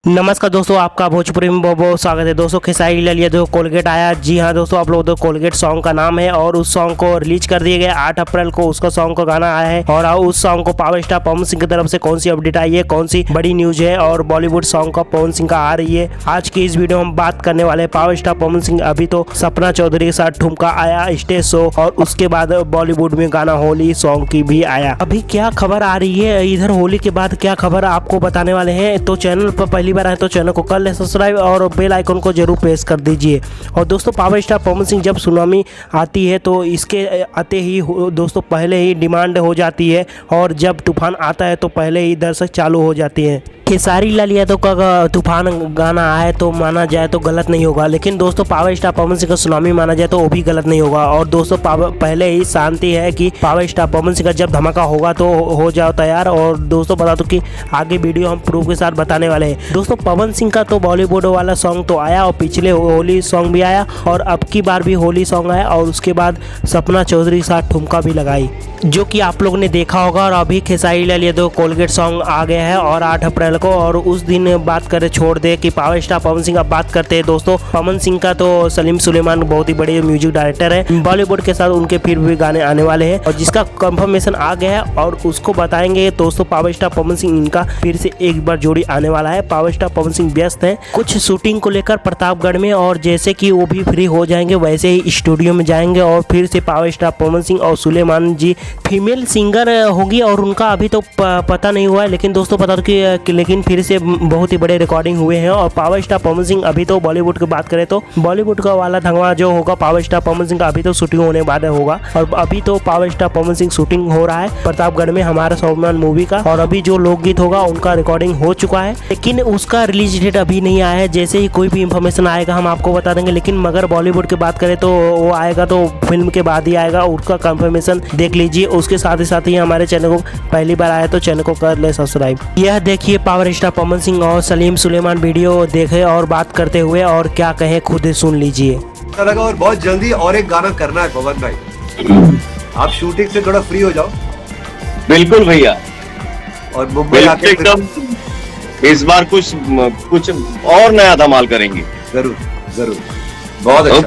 नमस्कार दोस्तों, आपका भोजपुरी में बहुत बहुत स्वागत है। दोस्तों खेसारी लाल यादव कोलगेट आया। जी हाँ दोस्तों, आप लोग तो कोलगेट सॉन्ग का नाम है और उस सॉन्ग को रिलीज कर दिया गया 8 अप्रैल को। उसका सॉन्ग का गाना आया है और उस सॉन्ग को पावर स्टार पवन सिंह की तरफ से कौन सी अपडेट आई है, कौन सी बड़ी न्यूज है और बॉलीवुड सॉन्ग का पवन सिंह का आ रही है। आज की इस वीडियो में हम बात करने वाले हैं पावर स्टार पवन सिंह। अभी तो सपना चौधरी के साथ ठुमका आया स्टेज शो और उसके बाद बॉलीवुड में गाना होली सॉन्ग की भी आया। अभी क्या खबर आ रही है इधर होली के बाद, क्या खबर आपको बताने वाले हैं। तो चैनल पर पहली बार आए तो चैनल को कर ले सब्सक्राइब और बेल आइकन को जरूर प्रेस कर दीजिए। और दोस्तों पावर स्टार पवन सिंह जब सुनामी आती है तो इसके आते ही दोस्तों पहले ही डिमांड हो जाती है और जब तूफान आता है तो पहले ही दर्शक चालू हो जाते हैं। खेसारी लाल यादव का तूफान गाना आए तो माना जाए तो गलत नहीं होगा, लेकिन दोस्तों पावर स्टार पवन सिंह का सुनामी माना जाए तो वो भी गलत नहीं होगा। और दोस्तों पहले ही शांति है कि पावर स्टार पवन सिंह का जब धमाका होगा तो हो जाओ तैयार। और दोस्तों बता दो कि आगे वीडियो हम प्रूफ के साथ बताने वाले हैं। दोस्तों पवन सिंह का तो बॉलीवुड वाला सॉन्ग तो आया और पिछले होली सॉन्ग भी आया और अब की बार भी होली सॉन्ग आया और उसके बाद सपना चौधरी के साथ ठुमका भी लगाई, जो कि आप लोगों ने देखा होगा। और अभी खेसारी लाल यादव कोलगेट सॉन्ग आ गया है और 8 अप्रैल को। और उस दिन बात करें छोड़ दे कि पावर स्टार पवन सिंह। अब बात करते हैं दोस्तों पवन सिंह का, तो सलीम सुलेमान बहुत ही बड़े म्यूजिक डायरेक्टर है बॉलीवुड के साथ, उनके फिर भी गाने आने वाले हैं और जिसका कंफर्मेशन आ गया है और उसको बताएंगे। दोस्तों पावर स्टार पवन सिंह इनका फिर से एक बार जोड़ी आने वाला है। पावर स्टार पवन सिंह व्यस्त है कुछ शूटिंग को लेकर प्रतापगढ़ में, और जैसे कि वो भी फ्री हो जाएंगे वैसे ही स्टूडियो में जाएंगे और फिर से पावर स्टार पवन सिंह और सुलेमान जी फीमेल सिंगर होगी और उनका अभी तो पता नहीं हुआ है, लेकिन दोस्तों पता कि लेकिन फिर से बहुत ही बड़े रिकॉर्डिंग हुए हैं। और पावर स्टार पवन सिंह अभी तो बॉलीवुड की बात करें तो बॉलीवुड का वाला धंगवा जो होगा पावर स्टार पवन सिंह का अभी तो शूटिंग होने वाला होगा। और अभी तो power star Pawan Singh shooting हो रहा है प्रतापगढ़ में हमारा स्वाभिमान मूवी का, और अभी जो लोकगीत होगा उनका रिकॉर्डिंग हो चुका है, लेकिन उसका रिलीज डेट अभी नहीं आया है। जैसे ही कोई भी इंफॉर्मेशन आएगा हम आपको बता देंगे। लेकिन मगर बॉलीवुड की बात करें तो वो आएगा तो फिल्म के बाद ही आएगा, उसका कंफर्मेशन देख लीजिए। उसके साथ ही हमारे चैनल को पहली बार आया तो चैनल को कर ले सब्सक्राइब। यह देखिए पावर स्टार पवन सिंह और सलीम सुलेमान वीडियो देखे और बात करते हुए, और क्या कहें खुद सुन लीजिए। लगा और बहुत जल्दी और एक गाना करना है पवन भाई, आप शूटिंग से थोड़ा फ्री हो जाओ। बिल्कुल भैया, और मुंबई आके एकदम इस बार कुछ और नया धमाल करेंगे। जरूर जरूर, बहुत अच्छा।